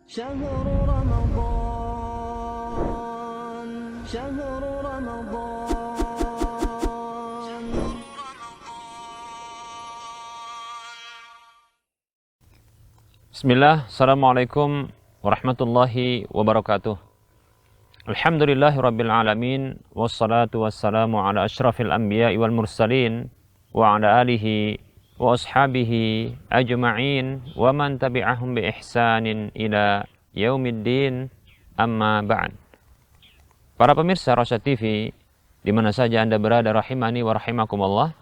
شهر رمضان شهر رمضان. Bismillah, Assalamualaikum warahmatullahi wabarakatuh. Alhamdulillahi rabbil alamin, wassalatu wassalamu ala ashrafil anbiya'i wal mursalin, wa ala alihi wa ashabihi ajma'in, wa man tabi'ahum bi ihsanin ila yaumiddin, amma ba'd. Para pemirsa Rosyad TV, di mana saja Anda berada, rahimani wa rahimakumullah,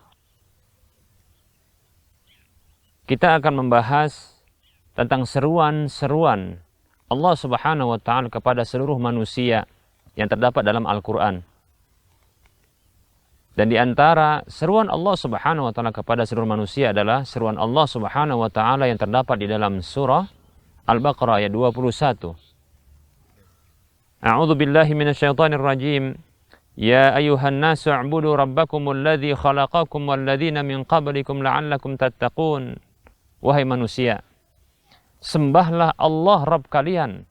kita akan membahas tentang seruan-seruan Allah Subhanahu wa Ta'ala kepada seluruh manusia yang terdapat dalam Al-Quran. Dan di antara seruan Allah Subhanahu wa Ta'ala kepada seluruh manusia adalah seruan Allah Subhanahu wa Ta'ala yang terdapat di dalam surah Al-Baqarah ayat 21. A'udzu billahi minasyaitonir rajim. Ya ayyuhan nasu u'budu rabbakumul ladzi khalaqakum wal ladzina min qablikum la'allakum tattaqun. Wahai manusia, sembahlah Allah Rabb kalian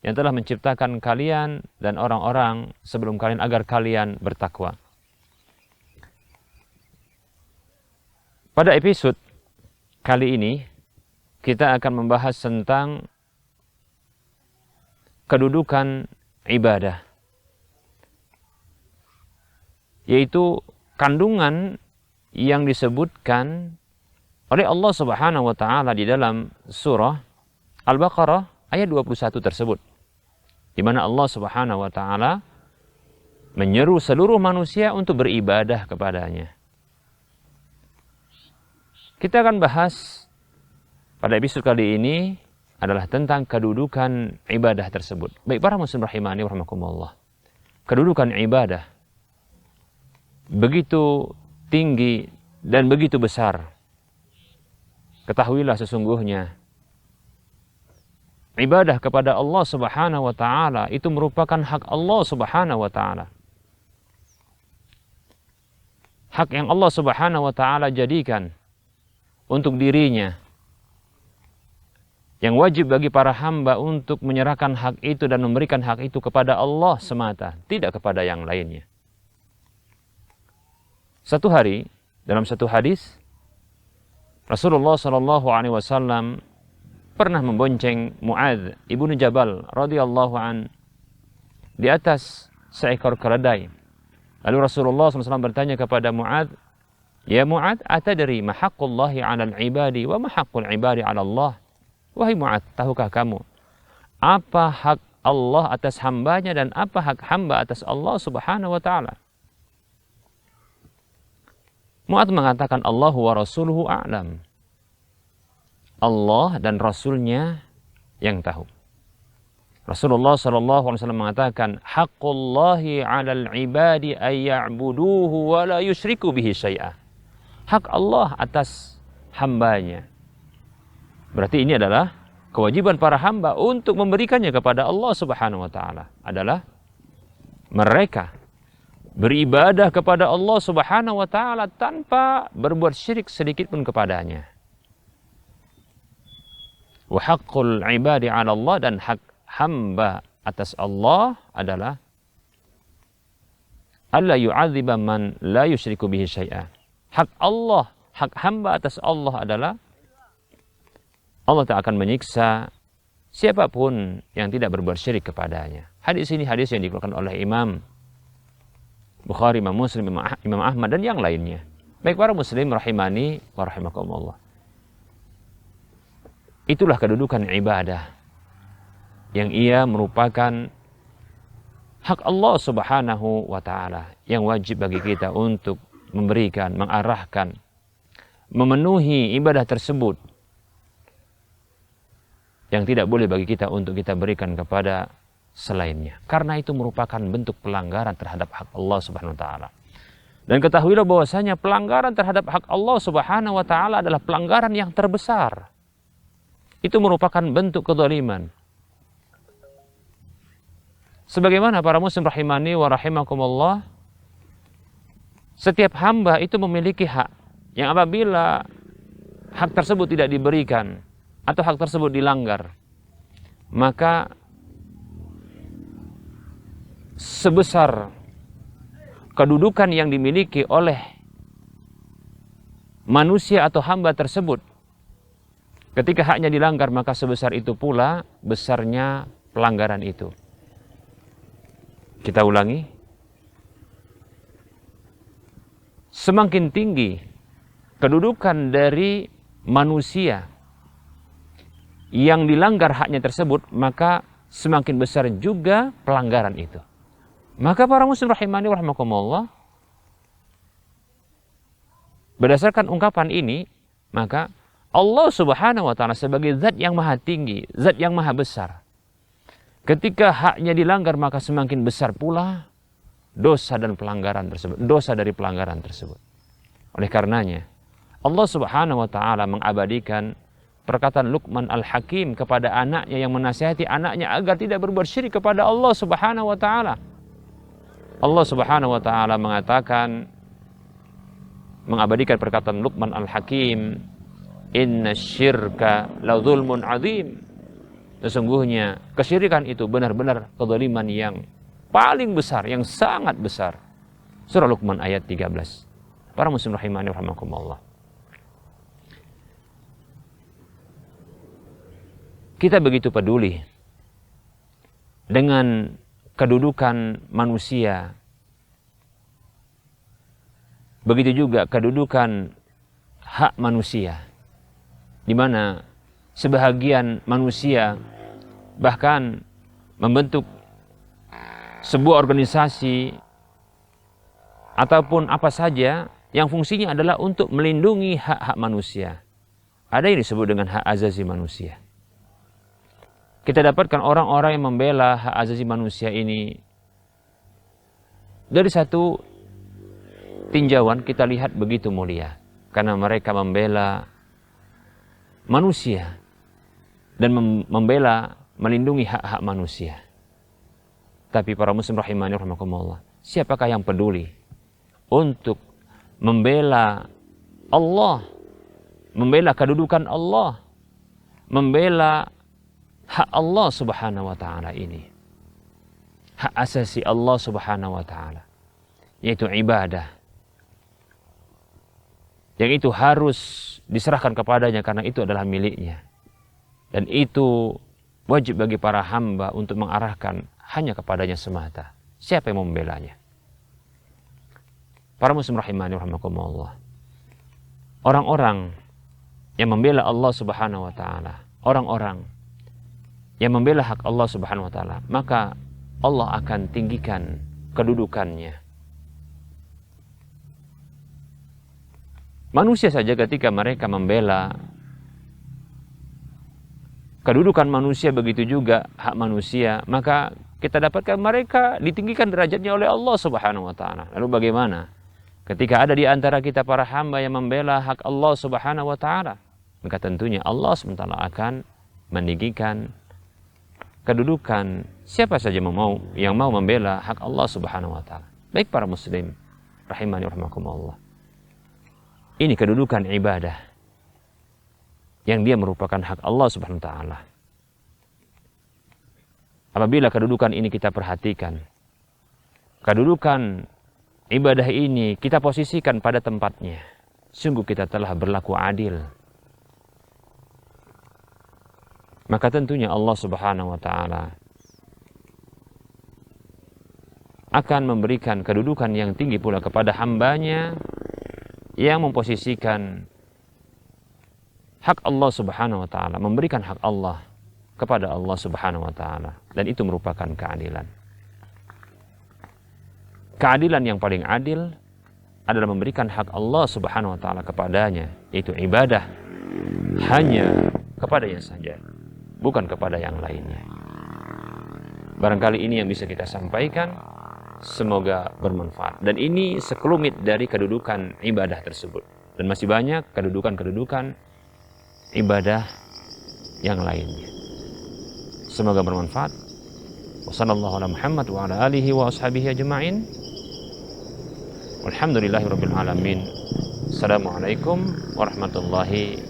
yang telah menciptakan kalian dan orang-orang sebelum kalian agar kalian bertakwa. Pada episode kali ini kita akan membahas tentang kedudukan ibadah, yaitu kandungan yang disebutkan oleh Allah Subhanahu wa Ta'ala di dalam surah Al-Baqarah ayat 21 tersebut, di mana Allah Subhanahu wa Ta'ala menyeru seluruh manusia untuk beribadah kepadanya. Kita akan bahas pada episode kali ini adalah tentang kedudukan ibadah tersebut. Baik para muslim rahimani wa rahimakumullah, kedudukan ibadah begitu tinggi dan begitu besar. Ketahuilah sesungguhnya ibadah kepada Allah Subhanahu wa Ta'ala itu merupakan hak Allah Subhanahu wa Ta'ala. Hak yang Allah Subhanahu wa Ta'ala jadikan untuk dirinya, yang wajib bagi para hamba untuk menyerahkan hak itu dan memberikan hak itu kepada Allah semata, tidak kepada yang lainnya. Satu hari dalam satu hadis, Rasulullah SAW pernah membonceng Mu'adz ibnu Jabal radhiyallahu an di atas seekor keledai. Lalu Rasulullah SAW bertanya kepada Mu'adz, "Ya Mu'adz, atadri ma haqqullahi 'alal ibadi wa ma haqqul ibadi 'ala Allah?" Wahai Mu'adz, tahukah kamu apa hak Allah atas hambanya dan apa hak hamba atas Allah Subhanahu wa Ta'ala? Mu'adz mengatakan, Allahu wa rasuluhu a'lam. Allah dan Rasulnya yang tahu. Rasulullah SAW mengatakan, haqqullahi 'alal ibadi ay ya'buduhu wa la yusyriku bihi syai'a. Hak Allah atas hambanya. Berarti ini adalah kewajiban para hamba untuk memberikannya kepada Allah Subhanahu wa Ta'ala, adalah mereka beribadah kepada Allah Subhanahu wa Ta'ala tanpa berbuat syirik sedikit pun kepadanya. Wa haqqul ibadi 'ala Allah, dan hak hamba atas Allah adalah alla yu'adziba man la yusyriku bihi syai'a. Hak Allah, hak hamba atas Allah adalah Allah tak akan menyiksa siapapun yang tidak berbuat syirik kepadanya. Hadis ini hadis yang dikeluarkan oleh Imam Bukhari, Imam Muslim, Imam Ahmad, dan yang lainnya. Baik para muslim rahimani wa rahimakumullah, itulah kedudukan ibadah yang ia merupakan hak Allah Subhanahu wa Ta'ala yang wajib bagi kita untuk memberikan, mengarahkan, memenuhi ibadah tersebut, yang tidak boleh bagi kita untuk kita berikan kepada selainnya, karena itu merupakan bentuk pelanggaran terhadap hak Allah Subhanahu wa Ta'ala. Dan ketahuilah bahwasanya pelanggaran terhadap hak Allah Subhanahu wa Ta'ala adalah pelanggaran yang terbesar. Itu merupakan bentuk kezaliman. Sebagaimana para muslim rahimani wa rahimakumullah, setiap hamba itu memiliki hak yang apabila hak tersebut tidak diberikan atau hak tersebut dilanggar, maka sebesar kedudukan yang dimiliki oleh manusia atau hamba tersebut, ketika haknya dilanggar, maka sebesar itu pula besarnya pelanggaran itu. Kita ulangi. Semakin tinggi kedudukan dari manusia yang dilanggar haknya tersebut, maka semakin besar juga pelanggaran itu. Maka para muslim rahimani wa rahimakumullah, berdasarkan ungkapan ini, maka Allah Subhanahu wa taala sebagai zat yang maha tinggi, zat yang maha besar, ketika haknya dilanggar, maka semakin besar pula dosa dan pelanggaran tersebut, dosa dari pelanggaran tersebut. Oleh karenanya, Allah Subhanahu wa taala mengabadikan perkataan Luqman Al-Hakim kepada anaknya yang menasihati anaknya agar tidak berbuat syirik kepada Allah Subhanahu wa taala. Allah Subhanahu wa taala mengatakan, mengabadikan perkataan Luqman Al-Hakim, "Inna syirka la dzulmun azim." Sesungguhnya kesyirikan itu benar-benar kezaliman yang paling besar, yang sangat besar. Surah Luqman ayat 13. Para muslim rahimani wa rahimakumullah. Kita begitu peduli dengan kedudukan manusia. Begitu juga kedudukan hak manusia, di mana sebahagian manusia bahkan membentuk sebuah organisasi ataupun apa saja yang fungsinya adalah untuk melindungi hak-hak manusia. Ada yang disebut dengan hak azazi manusia. Kita dapatkan orang-orang yang membela hak azazi manusia ini dari satu tinjauan kita lihat begitu mulia, karena mereka membela manusia dan membela melindungi hak-hak manusia. Tapi para muslim rahimani rahimakumullah, siapakah yang peduli untuk membela Allah, membela kedudukan Allah, membela hak Allah Subhanahu wa taala ini, hak asasi Allah Subhanahu wa taala, yaitu ibadah, yang itu harus diserahkan kepadanya karena itu adalah miliknya, dan itu wajib bagi para hamba untuk mengarahkan hanya kepadanya semata. Siapa yang membelanya? Para muslim rahimani rahimakumullah, orang-orang yang membela Allah Subhanahu wa taala, orang-orang yang membela hak Allah Subhanahu wa taala, maka Allah akan tinggikan kedudukannya. Manusia saja ketika mereka membela kedudukan manusia, begitu juga hak manusia, maka kita dapatkan mereka ditinggikan derajatnya oleh Allah Subhanahu wa taala. Lalu bagaimana ketika ada di antara kita para hamba yang membela hak Allah Subhanahu wa taala? Maka tentunya Allah SWT akan meninggikan kedudukan siapa saja yang mau membela hak Allah Subhanahu wa taala. Baik para muslim rahimani rahimakumullah, ini kedudukan ibadah yang dia merupakan hak Allah Subhanahu wa taala. Apabila kedudukan ini kita perhatikan, kedudukan ibadah ini kita posisikan pada tempatnya, sungguh kita telah berlaku adil. Maka tentunya Allah Subhanahu wa taala akan memberikan kedudukan yang tinggi pula kepada hambanya yang memposisikan hak Allah Subhanahu wa taala, memberikan hak Allah kepada Allah Subhanahu wa taala, dan itu merupakan keadilan. Keadilan yang paling adil adalah memberikan hak Allah Subhanahu wa taala kepadanya, yaitu ibadah hanya kepadanya saja, bukan kepada yang lainnya. Barangkali ini yang bisa kita sampaikan, semoga bermanfaat. Dan ini sekelumit dari kedudukan ibadah tersebut, dan masih banyak kedudukan-kedudukan ibadah yang lainnya. Semoga bermanfaat. Wassallallahu ala Muhammad wa ala alihi wa ashabihi ajma'in. Walhamdulillahirabbil alamin. Assalamualaikum warahmatullahi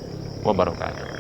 wabarakatuh.